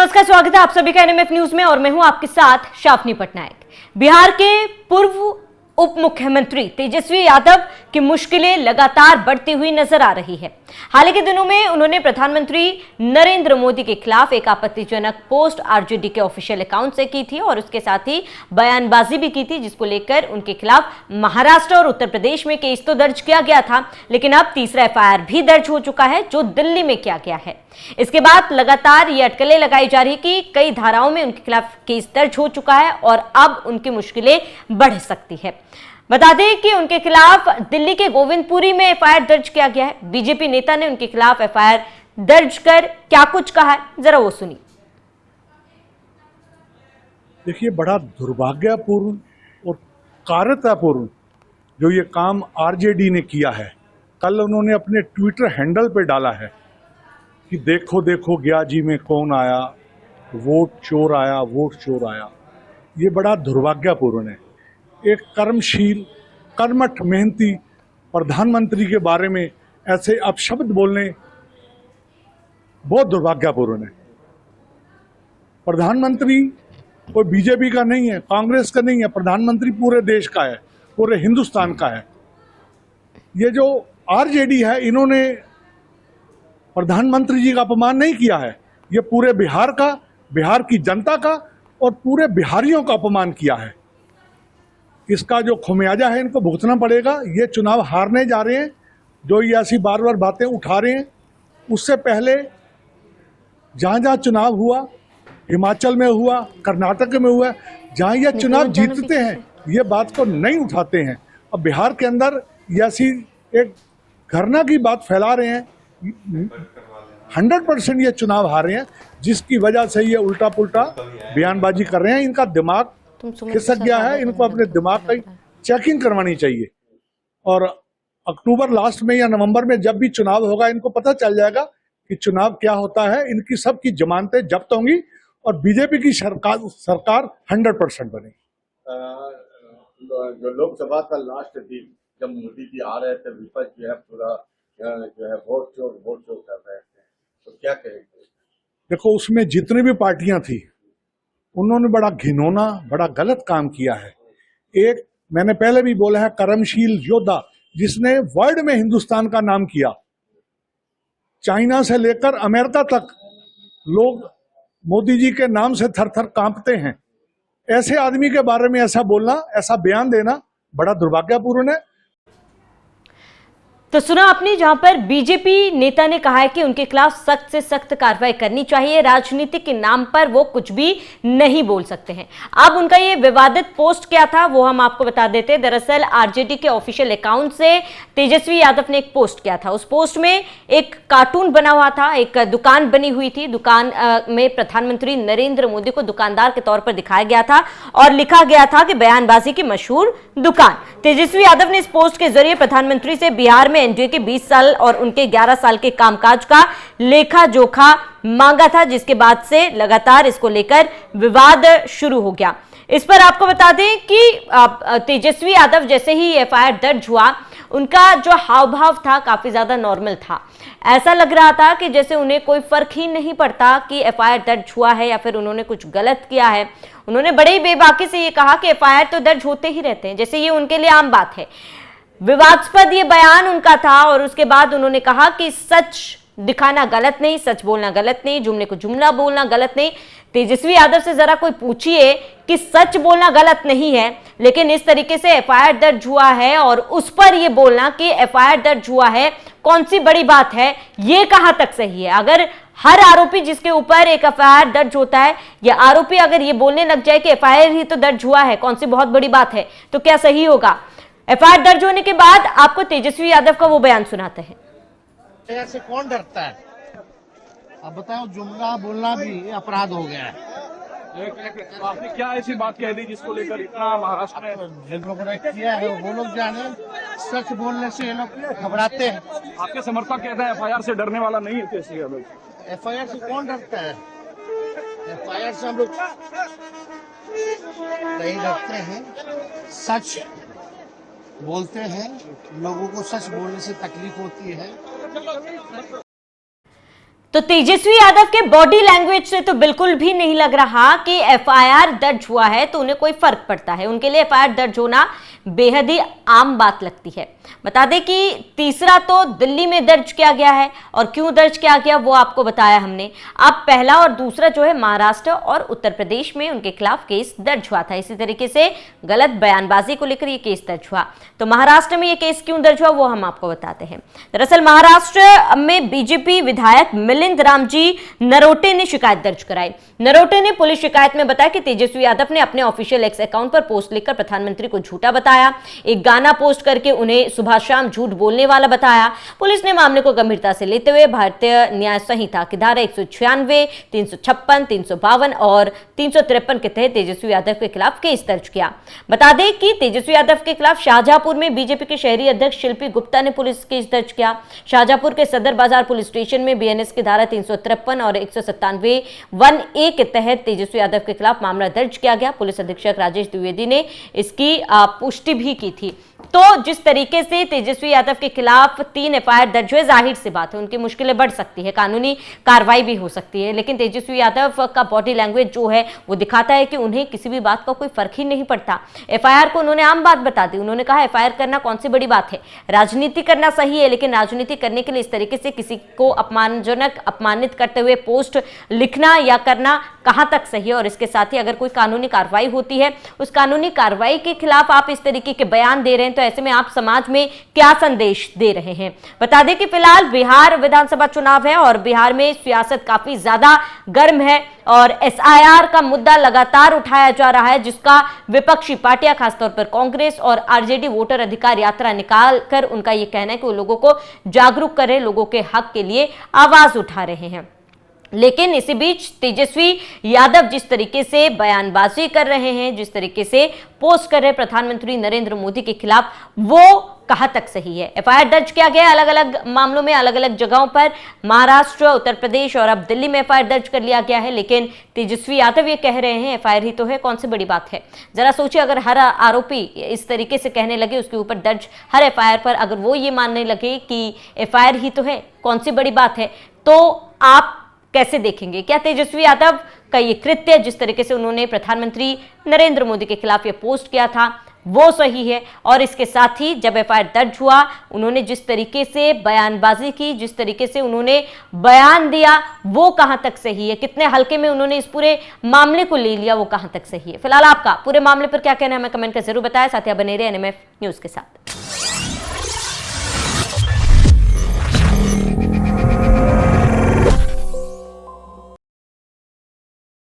नमस्कार, स्वागत है आप सभी का एनएमएफ न्यूज में और मैं हूं आपके साथ शाफनी पटनायक। बिहार के पूर्व उप मुख्यमंत्री तेजस्वी यादव की मुश्किलें लगातार बढ़ती हुई नजर आ रही है। हाल ही के दिनों में उन्होंने प्रधानमंत्री नरेंद्र मोदी के खिलाफ एक आपत्तिजनक पोस्ट आरजेडी के ऑफिशियल अकाउंट से की थी और उसके साथ ही बयानबाजी भी की थी, जिसको लेकर उनके खिलाफ महाराष्ट्र और उत्तर प्रदेश में केस तो दर्ज किया गया था, लेकिन अब तीसरा एफआईआर भी दर्ज हो चुका है जो दिल्ली में किया गया है। इसके बाद लगातार ये अटकलें लगाई जा रही कि कई धाराओं में उनके खिलाफ केस दर्ज हो चुका है और अब उनकी मुश्किलें बढ़ सकती है। बता दें कि उनके खिलाफ दिल्ली के गोविंदपुरी में एफआईआर दर्ज किया गया है। बीजेपी नेता ने उनके खिलाफ एफआईआर दर्ज कर क्या कुछ कहा है, जरा वो सुनिए। देखिए, बड़ा दुर्भाग्यपूर्ण और कायरतापूर्ण जो ये काम आरजेडी ने किया है। कल उन्होंने अपने ट्विटर हैंडल पे डाला है कि देखो देखो गया जी में कौन आया, वोट चोर आया, वोट चोर आया। ये बड़ा दुर्भाग्यपूर्ण है। एक कर्मशील, कर्मठ, मेहनती प्रधानमंत्री के बारे में ऐसे अपशब्द बोलने बहुत दुर्भाग्यपूर्ण है। प्रधानमंत्री कोई बीजेपी का नहीं है, कांग्रेस का नहीं है, प्रधानमंत्री पूरे देश का है, पूरे हिंदुस्तान का है। ये जो आरजेडी है, इन्होंने प्रधानमंत्री जी का अपमान नहीं किया है, ये पूरे बिहार का, बिहार की जनता का और पूरे बिहारियों का अपमान किया है। इसका जो खमियाजा है इनको भुगतना पड़ेगा। ये चुनाव हारने जा रहे हैं, जो ये ऐसी बार बार बातें उठा रहे हैं। उससे पहले जहाँ जहाँ चुनाव हुआ, हिमाचल में हुआ, कर्नाटक में हुआ, जहाँ ये चुनाव जीतते हैं ये बात को नहीं उठाते हैं। अब बिहार के अंदर ये ऐसी एक घटना की बात फैला रहे हैं। 100% ये चुनाव हारे हैं, जिसकी वजह से ये उल्टा पुल्टा बयानबाजी कर रहे हैं। इनका दिमाग खिसक गया है, इनको अपने दिमाग की चेकिंग करवानी चाहिए। और अक्टूबर लास्ट में या नवंबर में जब भी चुनाव होगा, इनको पता चल जाएगा कि चुनाव क्या होता है। इनकी सबकी जमानतें जब्त होंगी और बीजेपी की सरकार 100% बनेगी। जो लोकसभा का लास्ट दिन जब मोदी जी आ रहे थे, विपक्ष जो है पूरा जो है वोट चोर कर रहे थे, तो क्या कहेंगे? देखो, उसमें जितनी भी पार्टियां थी उन्होंने बड़ा घिनौना, बड़ा गलत काम किया है। एक मैंने पहले भी बोला है, कर्मशील योद्धा जिसने वर्ल्ड में हिंदुस्तान का नाम किया, चाइना से लेकर अमेरिका तक लोग मोदी जी के नाम से थर थर कांपते हैं। ऐसे आदमी के बारे में ऐसा बोलना, ऐसा बयान देना बड़ा दुर्भाग्यपूर्ण है। तो सुना आपने, जहां पर बीजेपी नेता ने कहा है कि उनके खिलाफ सख्त से सख्त कार्रवाई करनी चाहिए, राजनीति के नाम पर वो कुछ भी नहीं बोल सकते हैं। अब उनका ये विवादित पोस्ट क्या था वो हम आपको बता देते हैं। दरअसल आरजेडी के ऑफिशियल अकाउंट से तेजस्वी यादव ने एक पोस्ट किया था। उस पोस्ट में एक कार्टून बना हुआ था, एक दुकान बनी हुई थी। दुकान में प्रधानमंत्री नरेंद्र मोदी को दुकानदार के तौर पर दिखाया गया था और लिखा गया था कि बयानबाजी की मशहूर दुकान। तेजस्वी यादव ने इस पोस्ट के जरिए प्रधानमंत्री से बिहार में एनडीए के 20 साल और उनके 11 साल के कामकाज का लेखा जोखा मांगा था, जिसके बाद से लगातार इसको लेकर विवाद शुरू हो गया। इस पर आपको बता दें कि तेजस्वी यादव जैसे ही एफआईआर दर्ज हुआ, उनका जो हाव भाव था काफी ज्यादा नॉर्मल था। ऐसा लग रहा था कि जैसे उन्हें कोई फर्क ही नहीं पड़ता कि एफआईआर दर्ज हुआ है या फिर उन्होंने कुछ गलत किया है। उन्होंने बड़े ही बेबाकी से ये कहा कि एफआईआर तो दर्ज होते ही रहते हैं, जैसे ये उनके लिए आम बात है। विवादास्पद ये बयान उनका था और उसके बाद उन्होंने कहा कि सच दिखाना गलत नहीं, सच बोलना गलत नहीं, जुमले को जुमला बोलना गलत नहीं। तेजस्वी यादव से जरा कोई पूछिए कि सच बोलना गलत नहीं है, लेकिन इस तरीके से एफआईआर दर्ज हुआ है और उस पर यह बोलना कि एफआईआर दर्ज हुआ है कौन सी बड़ी बात है, ये कहां तक सही है? अगर हर आरोपी जिसके ऊपर एक एफआईआर दर्ज होता है, या आरोपी अगर ये बोलने लग जाए कि एफआईआर ही तो दर्ज हुआ है, कौन सी बहुत बड़ी बात है, तो क्या सही होगा? एफआईआर दर्ज होने के बाद आपको तेजस्वी यादव का वो बयान सुनाते हैं। ऐसे कौन डरता है? अब बताओ, जुमला बोलना भी अपराध हो गया है। आपने क्या ऐसी बात कह दी जिसको लेकर इतना महाराष्ट्र में जिन लोगों ने किया है वो लोग जाने। सच बोलने से ये लोग घबराते हैं। आपके समर्थक कहते हैं एफआईआर से डरने वाला नहीं है तेजस्वी यादव। एफआईआर से कौन डरता है? एफआईआर से हम लोग नहीं डरते हैं, सच बोलते हैं। लोगों को सच बोलने से तकलीफ होती है। तो तेजस्वी यादव के बॉडी लैंग्वेज से तो बिल्कुल भी नहीं लग रहा कि एफआईआर दर्ज हुआ है तो उन्हें कोई फर्क पड़ता है। उनके लिए एफआईआर दर्ज होना बेहद ही आम बात लगती है। बता दें कि तीसरा तो दिल्ली में दर्ज किया गया है और क्यों दर्ज किया गया वो आपको बताया हमने। अब पहला और दूसरा जो है महाराष्ट्र और उत्तर प्रदेश में उनके खिलाफ केस दर्ज हुआ था। इसी तरीके से गलत बयानबाजी को लेकर यह केस दर्ज हुआ। तो महाराष्ट्र में यह केस क्यों दर्ज हुआ वो हम आपको बताते हैं। दरअसल महाराष्ट्र में बीजेपी विधायक मिलिंद रामजी नरोटे ने शिकायत दर्ज कराई। नरोटे ने पुलिस शिकायत में बताया कि तेजस्वी यादव ने अपने ऑफिशियल एक्स अकाउंट पर पोस्ट लिखकर प्रधानमंत्री को झूठा बताया, एक गाना पोस्ट करके उन्हें सुबह शाम झूठ बोलने वाला बताया। पुलिस ने मामले को गंभीरता से लेते हुए भारतीय न्याय संहिता की धारा 196, 356, 352 और 353 के तहत तेजस्वी यादव के खिलाफ केस दर्ज किया। बता दें कि तेजस्वी यादव के खिलाफ शाहजहांपुर में बीजेपी के शहरी अध्यक्ष शिल्पी गुप्ता ने पुलिस केस दर्ज किया। शाहजहांपुर के सदर बाजार पुलिस स्टेशन में बीएनएस की धारा 353 और 197 1A के तहत तेजस्वी यादव के खिलाफ मामला दर्ज किया गया। पुलिस अधीक्षक राजेश द्विवेदी ने इसकी पुष्टि भी की थी। तो जिस तरीके से तेजस्वी यादव के खिलाफ 3 एफआईआर दर्ज हुए, जाहिर सी बात है उनकी मुश्किलें बढ़ सकती है, कानूनी कार्रवाई भी हो सकती है। लेकिन तेजस्वी यादव का बॉडी लैंग्वेज जो है वो दिखाता है कि उन्हें किसी भी बात का कोई फर्क ही नहीं पड़ता। एफआईआर को उन्होंने आम बात बता दी। उन्होंने कहा एफआईआर करना कौन सी बड़ी बात है, राजनीति करना सही है, लेकिन राजनीति करने के लिए इस तरीके से किसी को अपमानजनक अपमानित करते हुए पोस्ट लिखना या करना कहां तक सही है। और इसके साथ ही अगर कोई कानूनी कार्रवाई होती है, उस कानूनी कार्रवाई के खिलाफ आप इस तरीके के बयान दे रहे हैं, तो ऐसे में आप समाज में क्या संदेश दे रहे हैं। बता दें कि फिलहाल बिहार विधानसभा चुनाव है और बिहार में सियासत काफी ज्यादा गर्म है और एसआईआर का मुद्दा लगातार उठाया जा रहा है, जिसका विपक्षी पार्टियां खासतौर पर कांग्रेस और आरजेडी वोटर अधिकार यात्रा निकाल कर उनका यह कहना है कि वो लोगों को जागरूक कर रहे, लोगों के हक के लिए आवाज उठा रहे हैं। लेकिन इसी बीच तेजस्वी यादव जिस तरीके से बयानबाजी कर रहे हैं, जिस तरीके से पोस्ट कर रहे हैं प्रधानमंत्री नरेंद्र मोदी के खिलाफ, वो कहां तक सही है। एफआईआर दर्ज किया गया अलग अलग मामलों में, अलग अलग जगहों पर, महाराष्ट्र, उत्तर प्रदेश और अब दिल्ली में एफआईआर दर्ज कर लिया गया है। लेकिन तेजस्वी यादव ये कह रहे हैं एफआईआर ही तो है, कौन सी बड़ी बात है। जरा सोचिए, अगर हर आरोपी इस तरीके से कहने लगे, उसके ऊपर दर्ज हर एफआईआर पर अगर वो ये मानने लगे कि एफआईआर ही तो है, कौन सी बड़ी बात है, तो आप कैसे देखेंगे। क्या तेजस्वी यादव का ये कृत्य, जिस तरीके से उन्होंने प्रधानमंत्री नरेंद्र मोदी के खिलाफ ये पोस्ट किया था, वो सही है? और इसके साथ ही जब एफआईआर दर्ज हुआ, उन्होंने जिस तरीके से बयानबाजी की, जिस तरीके से उन्होंने बयान दिया, वो कहां तक सही है? कितने हल्के में उन्होंने इस पूरे मामले को ले लिया, वो कहां तक सही है? फिलहाल आपका पूरे मामले पर क्या कहना है, हमें कमेंट कर जरूर बताएं। साथ ही बने रहिए एनएमएफ न्यूज के साथ।